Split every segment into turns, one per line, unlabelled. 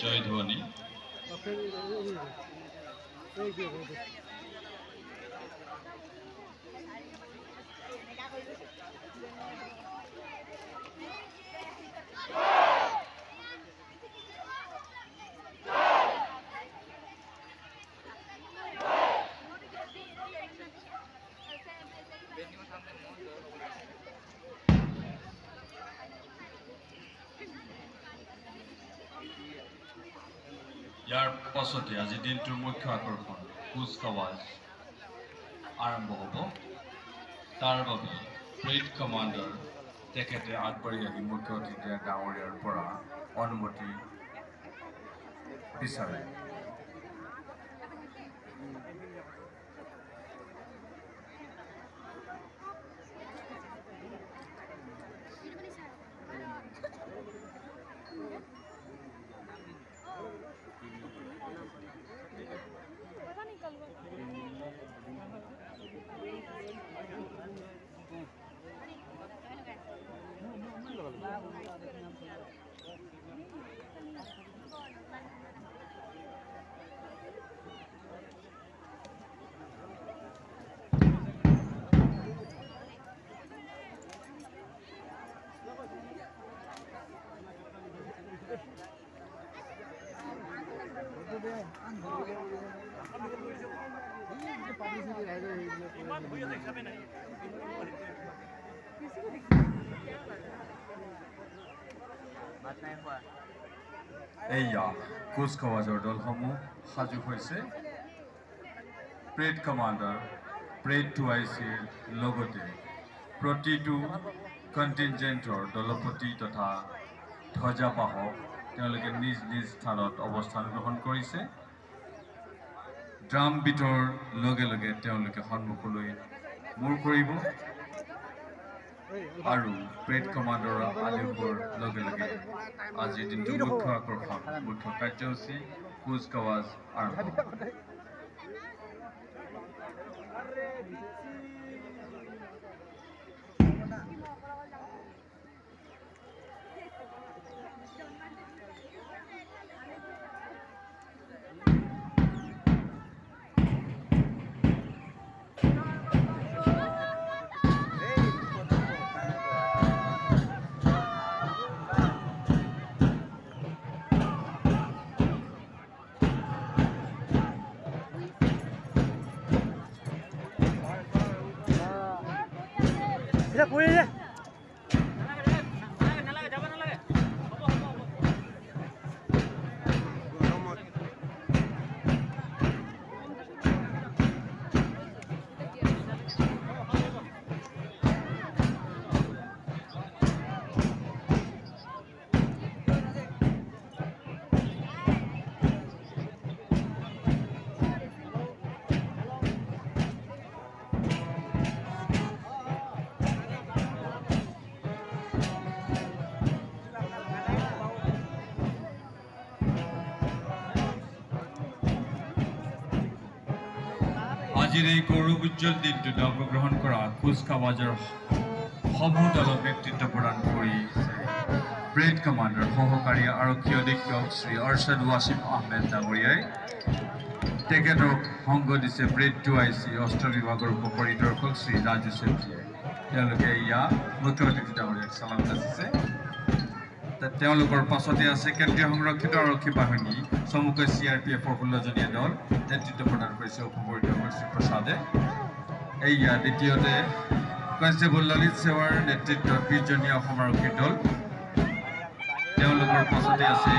জয়ধ্বনি ইয়াৰ পাছতে আজি দিনটোৰ মুখ্য আকৰ্ষণ কুচকাৱাজ আৰম্ভ হ'ব তাৰ বাবে পেৰেড কমাণ্ডাৰ তেখেতে আগবাঢ়ি আহি মুখ্য অতিথি ডাঙৰীয়াৰ পৰা অনুমতি বিচাৰে এয়া কুচকাৱাজৰ দলসমূহ সাজু হৈছে পেৰেড কমাণ্ডাৰ পেৰেড 2ICৰ লগতে প্ৰতিটো কণ্টিনজেণ্টৰ দলপতি তথা ধ্বজাবাহক তেওঁলোকে নিজ নিজ স্থানত অৱস্থান গ্ৰহণ কৰিছে ড্ৰাম বিটৰ লগে লগে তেওঁলোকে সন্মুখলৈ মূৰ কৰিব আৰু পেৰেড কমাণ্ডাৰৰ আদেশৰ লগে লগে আজিৰ দিনটোৰ মুখ্য আকৰ্ষণ মুখ্য কাৰ্যসূচী কুচকাৱাজ আৰম্ভ
Mira, puede.
আজিৰ এই গৌৰৱ উজ্জ্বল দিনটোত অংশগ্ৰহণ কৰা কুচকাৱাজৰ সমূহ দলক নেতৃত্ব প্ৰদান কৰিছে পেৰেড কমাণ্ডাৰ সহকাৰী আৰক্ষী অধীক্ষক শ্ৰী অৰছাদ ৱাছিম আহমেদ ডাঙৰীয়াই তেখেতক সংগ দিছে পেৰেড 2IC অস্ত্ৰ বিভাগৰ উপ পৰিদৰ্শক শ্ৰী ৰাজু চেত্ৰীয়ে তেওঁলোকে ইয়াত মুখ্য অতিথি ডাঙৰীয়াক চালাম যাচিছে তেওঁলোকৰ পাছতে আছে কেন্দ্ৰীয় সংৰক্ষিত আৰক্ষী বাহিনী চমুকৈ CRPFৰ 16জনীয়া দল নেতৃত্ব প্ৰদান কৰিছে উপ পৰিদৰ্শক শ্ৰী প্ৰসাদে এয়া দ্বিতীয়তে কনষ্টেবল ললিত সেৱাৰ নেতৃত্বত 20জনীয়া অসম আৰক্ষীৰ দল তেওঁলোকৰ পাছতে আছে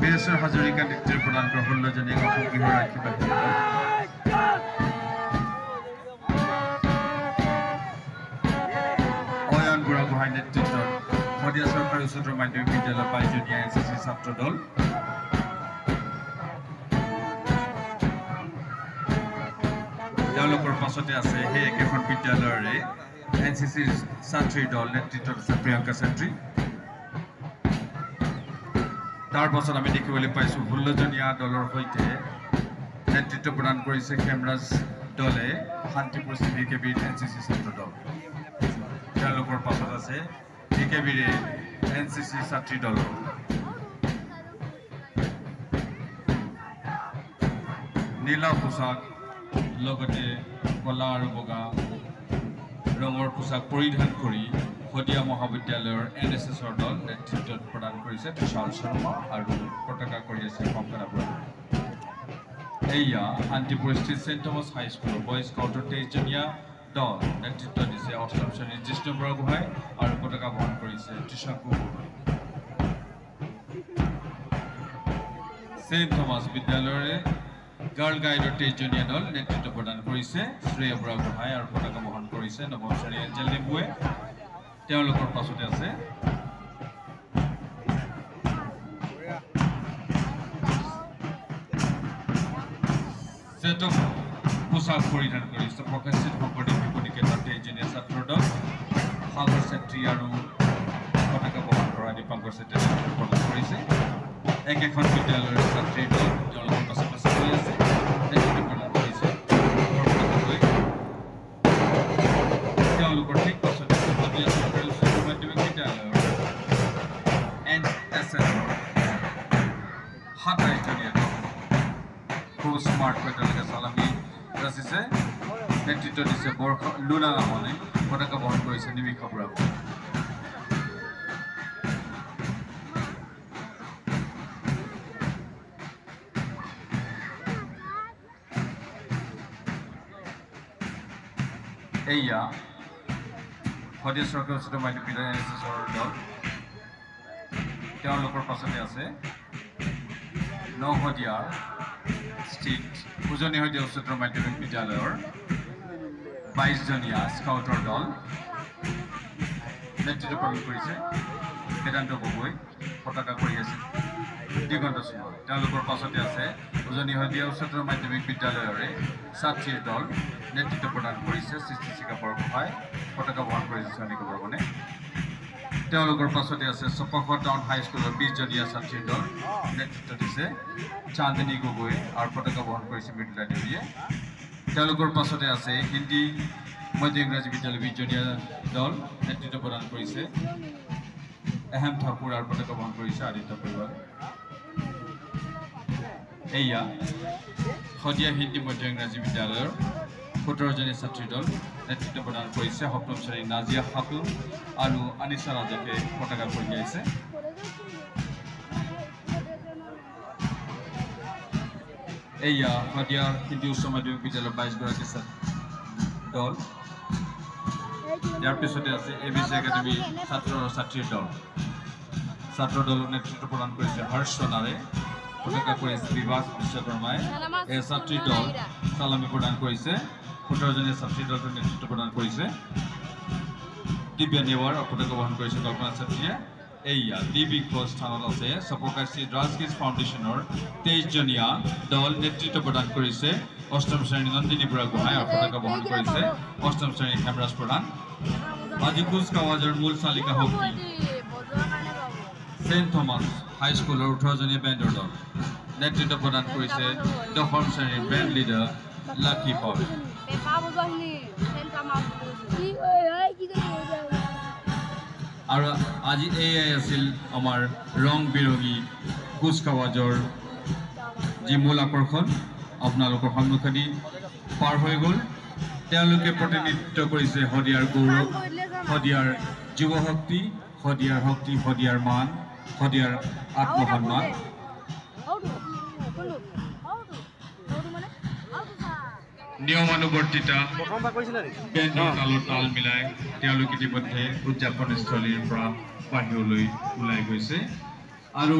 বীৰেশ্বৰ হাজৰিকা নেতৃত্ব প্ৰদান কৰা 16জনীয়া অসম গৃহ আৰক্ষী বাহিনী দল অয়ন বুঢ়াগোহাঁই নেতৃত্বত শদিয়া চৰকাৰী উচ্চতৰ মাধ্যমিক বিদ্যালয়ৰ 22জনীয়া NCC ছাত্ৰ দল তেওঁলোকৰ পাছতে আছে সেই একেখন বিদ্যালয়ৰে NCC ছাত্ৰীৰ দল নেতৃত্বত আছে প্ৰিয়ংকা চেত্ৰী তাৰ পাছত আমি দেখিবলৈ পাইছোঁ 16জনীয়া দলৰ সৈতে নেতৃত্ব প্ৰদান কৰিছে খেমৰাজ দলে শান্তিপুৰ CVKBৰ NCC ছাত্ৰ দল তেওঁলোকৰ পাছত আছে VKBৰ NCC ছাত্ৰী দল নীলা পোছাক লগতে কলা আৰু বগা ৰঙৰ পোছাক পৰিধান কৰি শদিয়া মহাবিদ্যালয়ৰ NSSৰ দল নেতৃত্ব প্ৰদান কৰিছে তুষাৰ শৰ্মা আৰু পতাকা কৰি আছে কংকনা বৰা। এয়া শান্তি পৰিস্থিতি সেন্ট থমাস হাইস্কুলৰ বয় স্কাউটৰ 23জনীয়া দল নেতৃত্ব দিছে অষ্টম শ্ৰেণীৰ জ্যেষ্ঠ বৰগোহাঁই আৰু পতাকা বহন কৰিছে ত্ৰিশাংকু। সেন্ট থমাস বিদ্যালয়ৰে গাৰ্ল গাইডৰ 23জনীয়া দল নেতৃত্ব প্ৰদান কৰিছে শ্ৰেয়া বৰগোহাঁই আৰু পতাকা বহন কৰিছে নৱম শ্ৰেণীৰ এঞ্জেল নেবুৱে। তেওঁলোকৰ পাছতে আছে চেতক পোছাক পৰিধান কৰিছে প্ৰকাশিত শংকৰদেৱ শিশু নিকেতন 23জনীয়া ছাত্ৰৰ দল সাগৰ চেত্ৰী আৰু পতাকা বহন কৰা দীপাংকৰ চেত্ৰীয়ে প্ৰদান কৰিছে। একেখন বিদ্যালয়ৰ ছাত্ৰীৰ দল তেওঁলোকৰ পাছে পাছে গৈ আছে নেতৃত্ব প্ৰদান কৰিছে। তেওঁলোকৰ ঠিক পাছতে শদিয়া চৰকাৰী উচ্চতৰ মাধ্যমিক বিদ্যালয়ৰ NSSৰ 27জনীয়া দল খুব স্মাৰ্টকৈ তেওঁলোকে চালামী যাচিছে নেতৃত্ব দিছে লুনা নামনে পতাকা বহন কৰিছে নিমিষা বৰা। এয়া শদিয়া চৰকাৰী উচ্চতৰ মাধ্যমিক বিদ্যালয় NSSৰ দল। তেওঁলোকৰ পাছতে আছে নশদিয়াৰ স্থিত উজনি শদিয়া উচ্চতৰ মাধ্যমিক বিদ্যালয়ৰ 22জনীয়া স্কাউটৰ দল নেতৃত্ব প্ৰদান কৰিছে বেদান্ত গগৈ পতাকা কৰি আছে দিগন্ত সিংহ। তেওঁলোকৰ পাছতে আছে উজনি শদিয়া উচ্চতৰ মাধ্যমিক বিদ্যালয়ৰে ছাত্ৰীৰ দল নেতৃত্ব প্ৰদান কৰিছে সৃষ্টিশিখা বৰগোহাঁই পতাকা বহন কৰিছে চয়নিকা বৰ্মনে। তেওঁলোকৰ পাছতে আছে চপখোৱা টাউন হাইস্কুলৰ 20জনীয়া ছাত্ৰীৰ দল নেতৃত্ব দিছে চান্দনী গগৈ আৰু পতাকা বহন কৰিছে মৃদুলা দেৱীয়ে। তেওঁলোকৰ পাছতে আছে হিন্দী মধ্য ইংৰাজী বিদ্যালয় 20জনীয়া দল নেতৃত্ব প্ৰদান কৰিছে এহেম ঠাকুৰ আৰু পতাকা বহন কৰিছে আদিত্য পৰিবাৰ। এয়া শদিয়া হিন্দী মধ্য ইংৰাজী বিদ্যালয়ৰ 17জনী ছাত্ৰীৰ দল নেতৃত্ব প্ৰদান কৰিছে সপ্তম শ্ৰেণীৰ নাজিয়া খাতুন আৰু আনিছা ৰাজাকে পতাকা কঢ়িয়াইছে। এয়া শদিয়া হিন্দী উচ্চ মাধ্যমিক বিদ্যালয়ৰ 22গৰাকী দল। ইয়াৰ পিছতে আছে ABC একাডেমী ছাত্ৰ আৰু ছাত্ৰীৰ দল। ছাত্ৰ দলৰ নেতৃত্ব প্ৰদান কৰিছে হৰ্ষ সোণাৰে পতাকা কৰিছে বিভাস বিশ্বকৰ্মাই। এই ছাত্ৰীৰ দল চালামী প্ৰদান কৰিছে 17জনীয়া ছাত্ৰীৰ দলটোৰ নেতৃত্ব প্ৰদান কৰিছে দিব্যা নেৱাৰ আৰু পতাকা বহন কৰিছে কল্পনা ছাত্ৰীয়ে। এয়া DB ঘোষ স্থানত আছে চপকাশী ৰাজকিছ ফাউণ্ডেশ্যনৰ 23জনীয়া দল নেতৃত্ব প্ৰদান কৰিছে অষ্টম শ্ৰেণীৰ নন্দিনী বৰগোহাঁই আৰু পতাকা বহন কৰিছে অষ্টম শ্ৰেণীৰ হেমৰাজ প্ৰধান। আজি কুচকাৱাজৰ মূল চালিকা শক্তি সেন্ট থমাস হাইস্কুলৰ 18জনীয়া বেণ্ডৰ দল নেতৃত্ব প্ৰদান কৰিছে দশম শ্ৰেণীৰ বেণ্ড লিডাৰ লাকি পল। আৰু আজি এয়াই আছিল আমাৰ ৰং বিৰঙী কুচকাৱাজৰ যি মূল আকৰ্ষণ আপোনালোকৰ সন্মুখেদি পাৰ হৈ গ'ল। তেওঁলোকে প্ৰতিনিধিত্ব কৰিছে শদিয়াৰ গৌৰৱ, শদিয়াৰ যুৱ শক্তি, শদিয়াৰ শক্তি, শদিয়াৰ মান, শদিয়াৰ আত্মসন্মান। নিয়মানুবৰ্তিতা বেণ্ডৰ তালত তাল মিলাই তেওঁলোক ইতিমধ্যে উদযাপনস্থলীৰ পৰা বাহিৰলৈ ওলাই গৈছে আৰু